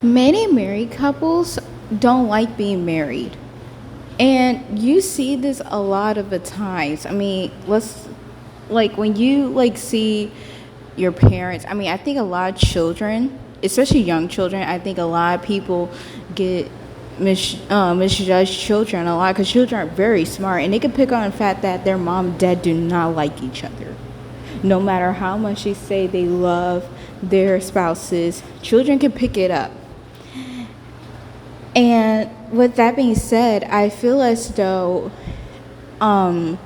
Many married couples don't like being married. And you see this a lot of the times. I mean, let's like when you like see your parents. I mean, I think a lot of children, especially young children, I think a lot of people get misjudge children a lot because children are very smart and they can pick on the fact that their mom and dad do not like each other. No matter how much they say they love their spouses, children can pick it up. And with that being said, I feel as though um,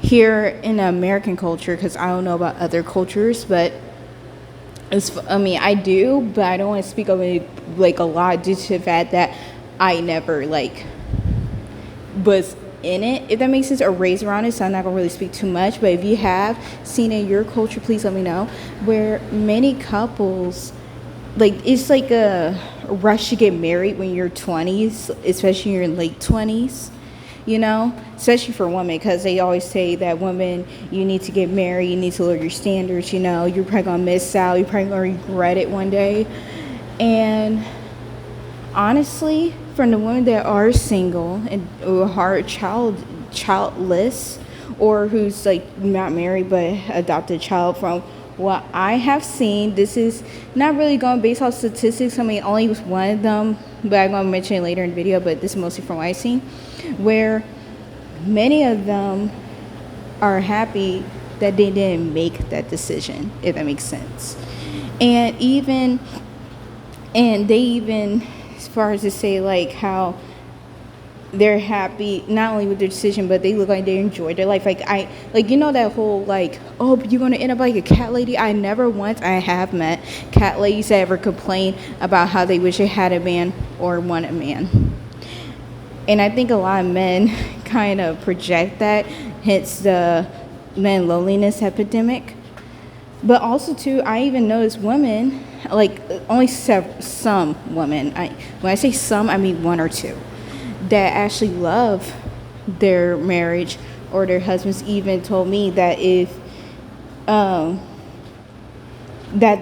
here in the American culture, because I don't know about other cultures, but I mean, I do, but I don't want to speak of it like a lot due to the fact that I never like was in it, if that makes sense, or raised around it. So I'm not gonna really speak too much. But if you have seen it in your culture, please let me know. Where many couples, like it's like a rush to get married when you're 20s, especially in your late 20s. Especially for women, because they always say that women, you need to get married, you need to lower your standards. You're probably gonna miss out, you're probably gonna regret it one day. And honestly, from the women that are single and who are childless, or who's like not married but adopted a child, from what I have seen, this is not really going based off statistics. I mean, only was one of them, but I'm going to mention it later in the video, but this is mostly from what I've seen, where many of them are happy that they didn't make that decision, if that makes sense. And they even, as far as to say like how they're happy not only with their decision, but they look like they enjoy their life. That whole like, oh, but you're gonna end up like a cat lady. I have met cat ladies that ever complain about how they wish they had a man or want a man. And I think a lot of men kind of project that, hence the men loneliness epidemic. But also too, I even notice women, like only some women. When I say some, I mean one or two that actually love their marriage, or their husbands even told me that if that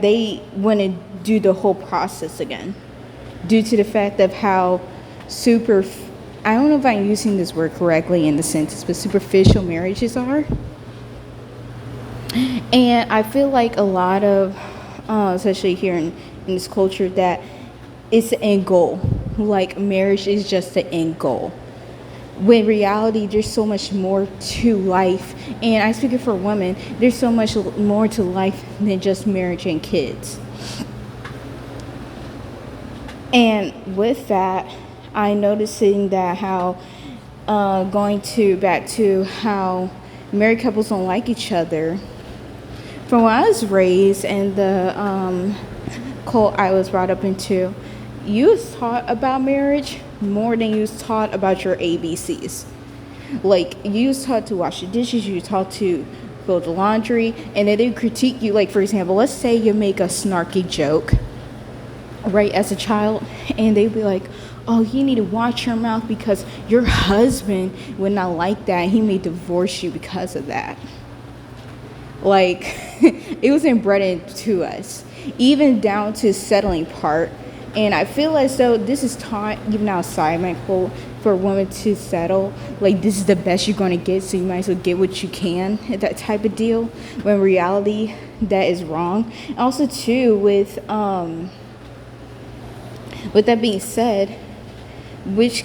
they want to do the whole process again, due to the fact of how I don't know if I'm using this word correctly in the sentence, but superficial marriages are. And I feel like a lot of, especially here in this culture, that it's the end goal. Like marriage is just the end goal. When reality, there's so much more to life. And I speak it for women, there's so much more to life than just marriage and kids. And with that, I'm noticing that how, back to how married couples don't like each other. From when I was raised and the cult I was brought up into, you was taught about marriage more than you was taught about your ABCs. Like, you was taught to wash the dishes, you was taught to fold the laundry, and then they critique you. Like, for example, let's say you make a snarky joke, right, as a child, and they'd be like, oh, you need to watch your mouth because your husband would not like that. He may divorce you because of that. Like, it was inbred into us, even down to settling part. And I feel as though this is taught even outside my quote for a woman to settle. Like, this is the best you're going to get, so you might as well get what you can, that type of deal. When in reality, that is wrong. Also, too, with that being said, which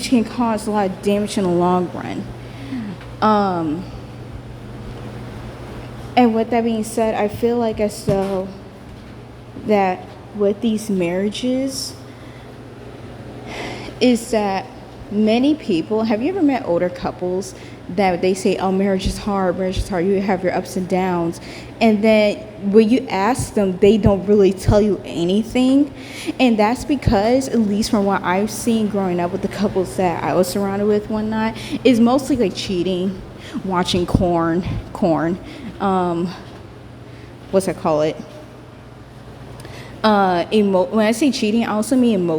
can cause a lot of damage in the long run. And with that being said, I feel like as though that with these marriages is that many people, have you ever met older couples that they say, oh, marriage is hard, you have your ups and downs, and then when you ask them, they don't really tell you anything. And that's because, at least from what I've seen growing up with the couples that I was surrounded with one night, is mostly like cheating, watching porn, what's that call it? When I say cheating, I also mean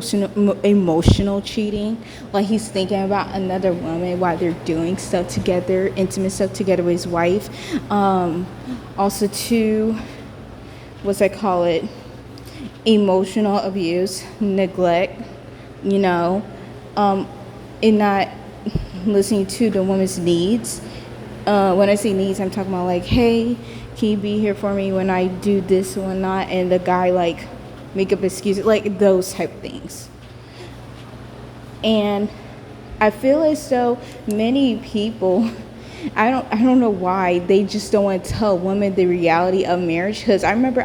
emotional cheating. Like, he's thinking about another woman while they're doing stuff together, intimate stuff together with his wife. Also, too, what's that call it? emotional abuse, neglect, you know, and not listening to the woman's needs. When I say needs, I'm talking about like, hey, can you be here for me when I do this and whatnot? And the guy like make up excuses, like those type of things. And I feel as though many people, I don't know why they just don't want to tell women the reality of marriage. Because I remember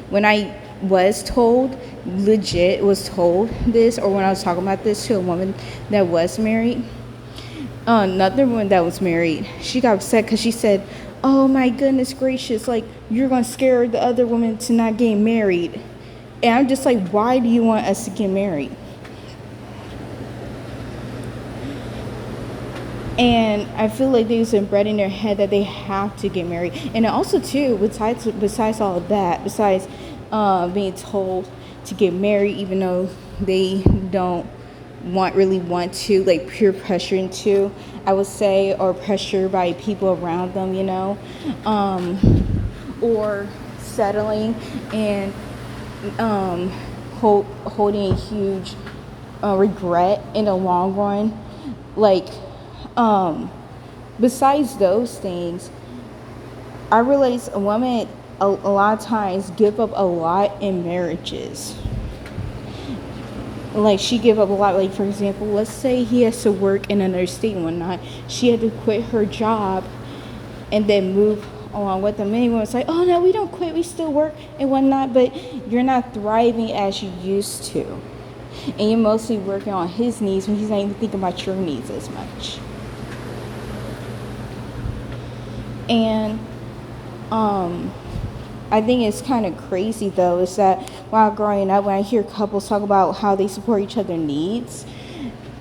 when I was told, legit was told this, or when I was talking about this to a woman that was married, another woman that was married, she got upset because she said, oh my goodness gracious, like you're going to scare the other woman to not getting married. And I'm just like, why do you want us to get married? And I feel like they was inbred in their head that they have to get married. And also too, besides all of that, besides being told to get married even though they don't really want to, like peer pressure into, I would say, or pressure by people around them, you know, or settling and holding a huge regret in the long run. Like, besides those things, I realize a woman a lot of times give up a lot in marriages. Like she give up a lot. Like for example, let's say he has to work in another state and whatnot. She had to quit her job and then move along with them. Many women say, oh no, we don't quit, we still work and whatnot, but you're not thriving as you used to. And you're mostly working on his needs when he's not even thinking about your needs as much. And I think it's kind of crazy though, is that while growing up, when I hear couples talk about how they support each other's needs,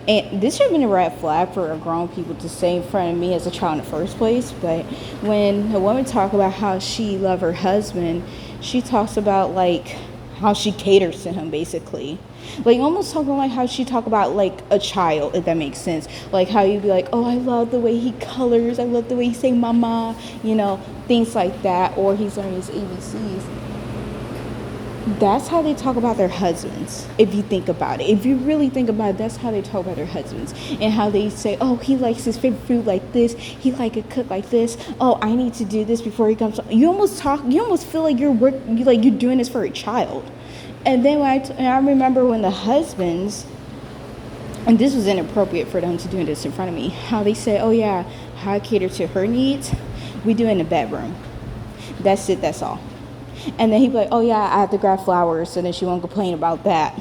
and this should have been a red flag for grown people to say in front of me as a child in the first place, but when a woman talks about how she loves her husband, she talks about like how she caters to him basically. Like almost talking like how she talk about like a child, if that makes sense. Like how you'd be like, oh, I love the way he colors, I love the way he say mama, you know, things like that, or he's learning his ABCs. That's how they talk about their husbands, if you think about it. If you really think about it, that's how they talk about their husbands. And how they say, oh, he likes his favorite food like this, he like it cooked like this, oh, I need to do this before he comes. You almost feel like you're doing this for a child. And then I remember when the husbands, and this was inappropriate for them to do this in front of me, how they say, oh yeah, how I cater to her needs, we do it in the bedroom. That's it, that's all. And then he'd be like, oh yeah, I have to grab flowers, so then she won't complain about that.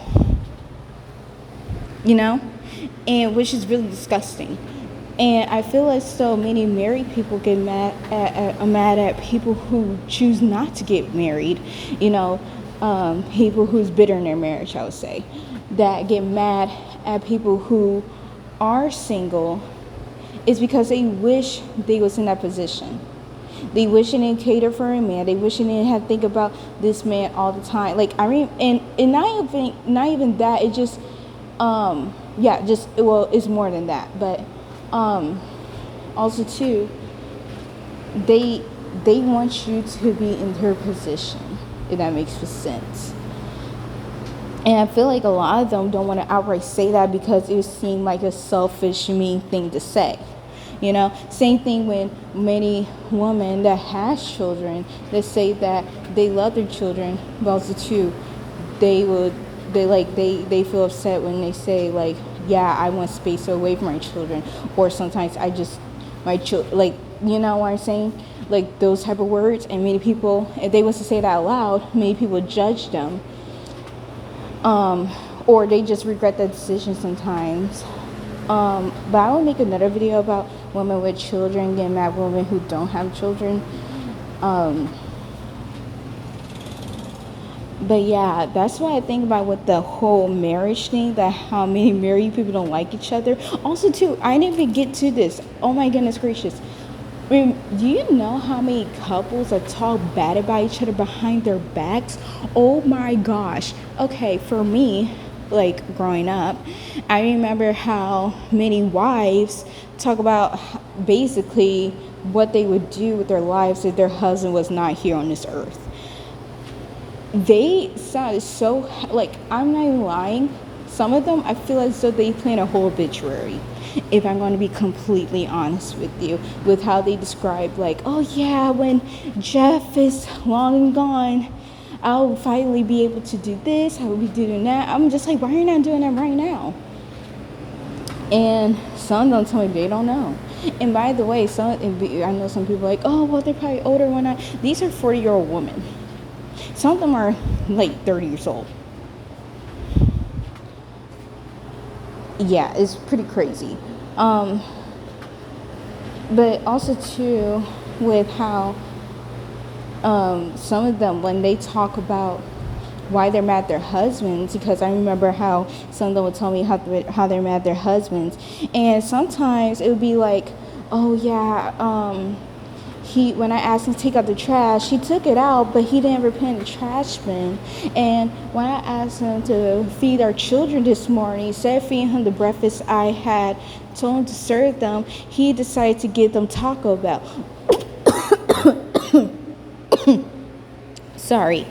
You know? And which is really disgusting. And I feel as though many married people get mad at people who choose not to get married, you know, people who's bitter in their marriage, I would say, that get mad at people who are single is because they wish they was in that position. They wish they didn't cater for a man. They wish they didn't have to think about this man all the time. Like I mean, and not even that. It just, it's more than that. But also too, they want you to be in her position, if that makes sense. And I feel like a lot of them don't want to outright say that because it seems like a selfish, mean thing to say. You know, same thing when many women that has children that say that they love their children, but also too, they feel upset when they say like, yeah, I want space away from my children, or sometimes like, you know what I'm saying? Like those type of words. And many people, if they was to say that out loud, many people judge them, or they just regret that decision sometimes. But I will make another video about women with children getting mad at women who don't have children. But yeah, that's what I think about with the whole marriage thing, that how many married people don't like each other. Also too, I didn't even get to this. Oh my goodness gracious. I mean, do you know how many couples that talk bad about each other behind their backs? Oh my gosh. Okay, for me, like growing up, I remember how many wives talk about basically what they would do with their lives if their husband was not here on this earth. they sound so, like, I'm not even lying. Some of them, I feel as though they plan a whole obituary. If I'm going to be completely honest with you, with how they describe, like, oh yeah, when Jeff is long and gone, I'll finally be able to do this. I will be doing that. I'm just like, why are you not doing that right now? And some don't tell me they don't know. And by the way, I know some people are like, oh well, they're probably older when I. These are 40-year-old women. Some of them are like 30 years old. Yeah, it's pretty crazy. But also too, with how some of them, when they talk about why they're mad at their husbands, because I remember how some of them would tell me how they're mad at their husbands, and sometimes it would be like, oh yeah, he, when I asked him to take out the trash, he took it out, but he didn't ever put in the trash bin. And when I asked him to feed our children this morning, instead of feeding him the breakfast I had told him to serve them, he decided to give them Taco Bell. Sorry.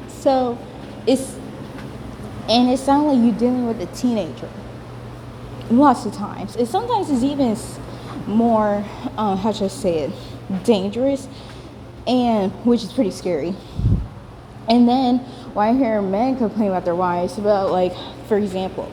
So it sounds like you're dealing with a teenager lots of times. And sometimes it's even more, how should I say it, dangerous, and which is pretty scary. And then when I hear men complain about their wives, about, like, for example,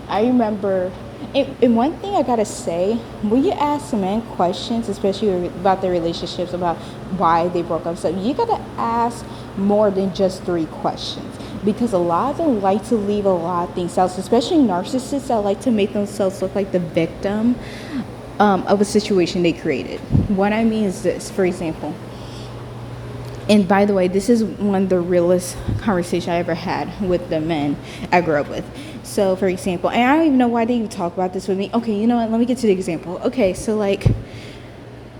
I remember, and one thing I gotta say, when you ask men questions, especially about their relationships, about why they broke up, so you gotta ask more than just 3 questions, because a lot of them like to leave a lot of things out, especially narcissists that like to make themselves look like the victim of a situation they created. What I mean is this, for example, and by the way, this is one of the realest conversations I ever had with the men I grew up with. So, for example, and I don't even know why they even talk about this with me. Okay, you know what? Let me get to the example. Okay, so, like,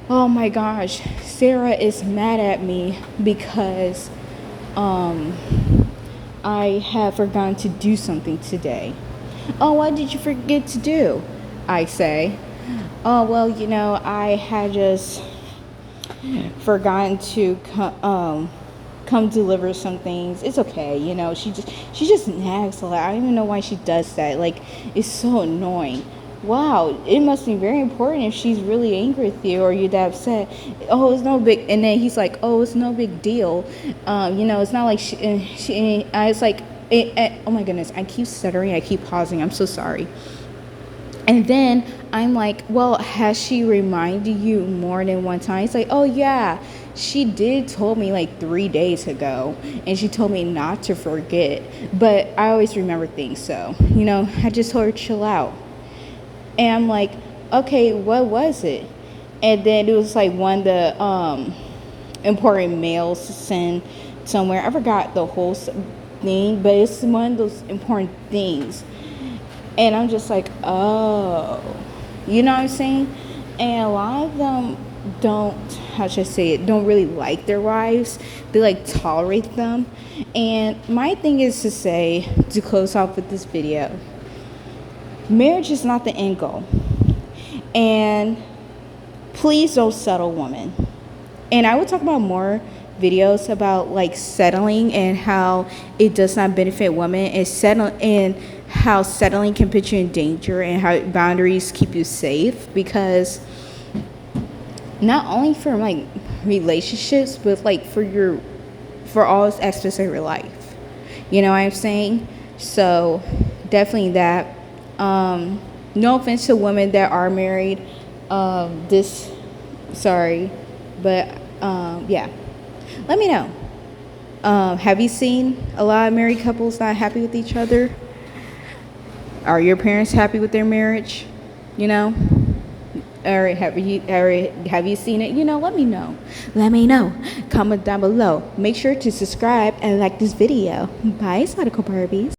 oh my gosh, Sarah is mad at me because I have forgotten to do something today. Oh, what did you forget to do? I say. Oh, well, you know, I had just forgotten to come deliver some things. It's okay, you know. She just nags a lot. I don't even know why she does that. Like, it's so annoying. Wow, it must be very important if she's really angry with you or you're that upset. Oh, it's no big. And then he's like, oh, it's no big deal. You know, it's not like I was like, oh my goodness, I keep stuttering. I keep pausing. I'm so sorry. And then I'm like, well, has she reminded you more than one time? It's like, oh yeah, she did told me like 3 days ago, and she told me not to forget, but I always remember things, so, you know, I just told her chill out. And I'm like, okay, what was it? And then it was like one of the important mails to send somewhere. I forgot the whole thing, but it's one of those important things. And I'm just like, oh, you know what I'm saying? And a lot of them don't, how should I say it, don't really like their wives. They like tolerate them. And my thing is to say, to close off with this video, marriage is not the end goal. And please don't settle, women. And I will talk about more videos about like settling and how it does not benefit women, and how settling can put you in danger, and how boundaries keep you safe, because not only for like relationships, but like for all aspects of your life. You know what I'm saying? So definitely that. No offense to women that are married. Sorry, but yeah. Let me know. Have you seen a lot of married couples not happy with each other? Are your parents happy with their marriage? You know? Or have you seen it? You know, let me know. Let me know. Comment down below. Make sure to subscribe and like this video. Bye, Exotical Barbies.